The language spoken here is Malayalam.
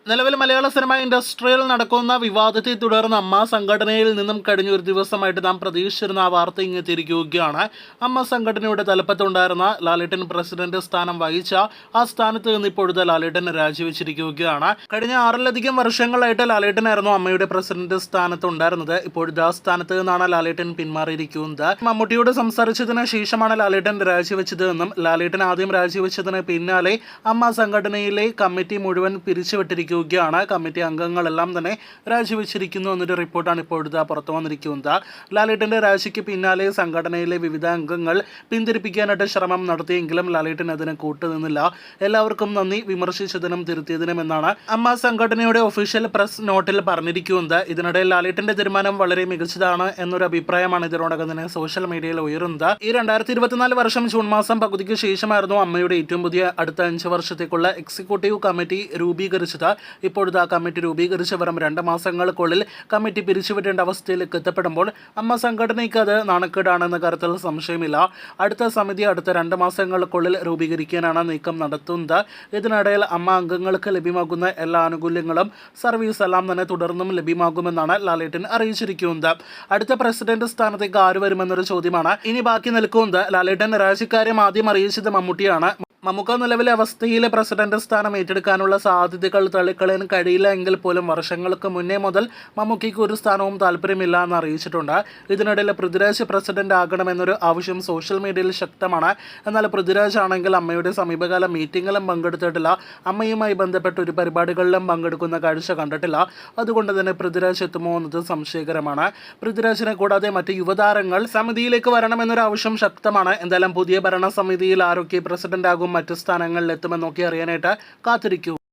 നിലവിൽ മലയാള സിനിമ ഇൻഡസ്ട്രിയിൽ നടക്കുന്ന വിവാദത്തെ തുടർന്ന് അമ്മ സംഘടനയിൽ നിന്നും കഴിഞ്ഞ ഒരു ദിവസമായിട്ട് നാം പ്രതീക്ഷിച്ചിരുന്ന ആ വാർത്ത ഇങ്ങെത്തിയിരിക്കുകയാണ്. അമ്മ സംഘടനയുടെ തലപ്പത്തുണ്ടായിരുന്ന ലാലേട്ടൻ പ്രസിഡന്റ് സ്ഥാനം വഹിച്ച ആ സ്ഥാനത്ത് നിന്ന് ഇപ്പോഴത്തെ ലാലേട്ടൻ രാജിവെച്ചിരിക്കുകയാണ്. കഴിഞ്ഞ 6ലധികം വർഷങ്ങളായിട്ട് ലാലേട്ടനായിരുന്നു അമ്മയുടെ പ്രസിഡന്റ് സ്ഥാനത്ത് ഉണ്ടായിരുന്നത്. ഇപ്പോഴത്തെ ആ സ്ഥാനത്ത് നിന്നാണ് ലാലേട്ടൻ പിന്മാറിയിരിക്കുന്നത്. മമ്മൂട്ടിയോട് സംസാരിച്ചതിന് ശേഷമാണ് ലാലേട്ടൻ രാജിവെച്ചത് എന്നും ലാലേട്ടൻ ആദ്യം രാജിവെച്ചതിന് പിന്നാലെ അമ്മ സംഘടനയിലെ കമ്മിറ്റി മുഴുവൻ പിരിച്ചുവിട്ടിരിക്കുകയാണ്. കമ്മിറ്റി അംഗങ്ങളെല്ലാം തന്നെ രാജിവെച്ചിരിക്കുന്നു എന്നൊരു റിപ്പോർട്ടാണ് ഇപ്പോഴത്തെ പുറത്തു വന്നിരിക്കുന്നത്. ലാലേട്ടന്റെ രാജിക്ക് പിന്നാലെ സംഘടനയിലെ വിവിധ അംഗങ്ങൾ പിന്തിരിപ്പിക്കാനായിട്ട് ശ്രമം നടത്തിയെങ്കിലും ലാലേട്ടൻ അതിന് കൂട്ടുനിന്നില്ല. എല്ലാവർക്കും നന്ദി, വിമർശിച്ചതിനും തിരുത്തിയതിനും എന്നാണ് അമ്മ സംഘടനയുടെ ഒഫീഷ്യൽ പ്രസ് നോട്ടിൽ പറഞ്ഞിരിക്കുന്നത്. ഇതിനിടെ ലാലേട്ടന്റെ തീരുമാനം വളരെ മികച്ചതാണ് എന്നൊരു അഭിപ്രായമാണ് ഇതിനോടകം തന്നെ സോഷ്യൽ മീഡിയയിൽ ഉയരുന്നത്. ഈ 2024 വർഷം ജൂൺ മാസം പകുതിക്ക് ശേഷമായിരുന്നു അമ്മയുടെ ഏറ്റവും പുതിയ അടുത്ത 5 വർഷത്തേക്കുള്ള എക്സിക്യൂട്ടീവ് കമ്മിറ്റി രൂപീകരിച്ചത്. ഇപ്പോഴത്തെ ആ കമ്മിറ്റി രൂപീകരിച്ച് വെറും 2 മാസങ്ങൾക്കുള്ളിൽ കമ്മിറ്റി പിരിച്ചുവിടേണ്ട അവസ്ഥയിലേക്ക് എത്തപ്പെടുമ്പോൾ അമ്മ സംഘടനയ്ക്ക് അത് നാണക്കേടാണെന്ന കാര്യത്തിൽ സംശയമില്ല. അടുത്ത സമിതി അടുത്ത 2 മാസങ്ങൾക്കുള്ളിൽ രൂപീകരിക്കാനാണ് നീക്കം നടത്തുന്നത്. ഇതിനിടയിൽ അമ്മ അംഗങ്ങൾക്ക് ലഭ്യമാകുന്ന എല്ലാ ആനുകൂല്യങ്ങളും സർവീസ് എല്ലാം തന്നെ തുടർന്നും ലഭ്യമാകുമെന്നാണ് ലാലേട്ടൻ അറിയിച്ചിരിക്കുന്നത്. അടുത്ത പ്രസിഡന്റ് സ്ഥാനത്തേക്ക് ആര് വരുമെന്നൊരു ചോദ്യമാണ് ഇനി ബാക്കി നിൽക്കുന്നത്. ലാലേട്ടൻ രാജിക്കാര്യം ആദ്യം അറിയിച്ചത് മമ്മൂട്ടിയാണ്. മമ്മൂക്ക നിലവിലെ അവസ്ഥയിൽ പ്രസിഡന്റ് സ്ഥാനം ഏറ്റെടുക്കാനുള്ള സാധ്യതകൾ തള്ളിക്കളയാൻ കഴിയില്ല എങ്കിൽ പോലും വർഷങ്ങൾക്ക് മുന്നേ മുതൽ മമ്മൂക്കയ്ക്ക് ഒരു സ്ഥാനവും താല്പര്യമില്ല എന്ന് അറിയിച്ചിട്ടുണ്ട്. ഇതിനിടയിൽ പൃഥ്വിരാജ് പ്രസിഡന്റ് ആകണമെന്നൊരു ആവശ്യം സോഷ്യൽ മീഡിയയിൽ ശക്തമാണ്. എന്നാൽ പൃഥ്വിരാജ് ആണെങ്കിൽ അമ്മയുടെ സമീപകാല മീറ്റിങ്ങിലും പങ്കെടുത്തിട്ടില്ല. അമ്മയുമായി ബന്ധപ്പെട്ട ഒരു പരിപാടികളിലും പങ്കെടുക്കുന്ന കാഴ്ച കണ്ടിട്ടില്ല. അതുകൊണ്ട് തന്നെ പൃഥ്വിരാജ് എത്തുമോ എന്നത് സംശയകരമാണ്. പൃഥ്വിരാജിനെ കൂടാതെ മറ്റ് യുവതാരങ്ങൾ സമിതിയിലേക്ക് വരണമെന്നൊരു ആവശ്യം ശക്തമാണ്. എന്തായാലും പുതിയ ഭരണസമിതിയിൽ ആരൊക്കെ പ്രസിഡന്റ് ആകും, മറ്റ് സ്ഥാനങ്ങളിൽ എത്തുമെന്നൊക്കെ അറിയാനായിട്ട് കാത്തിരിക്കൂ.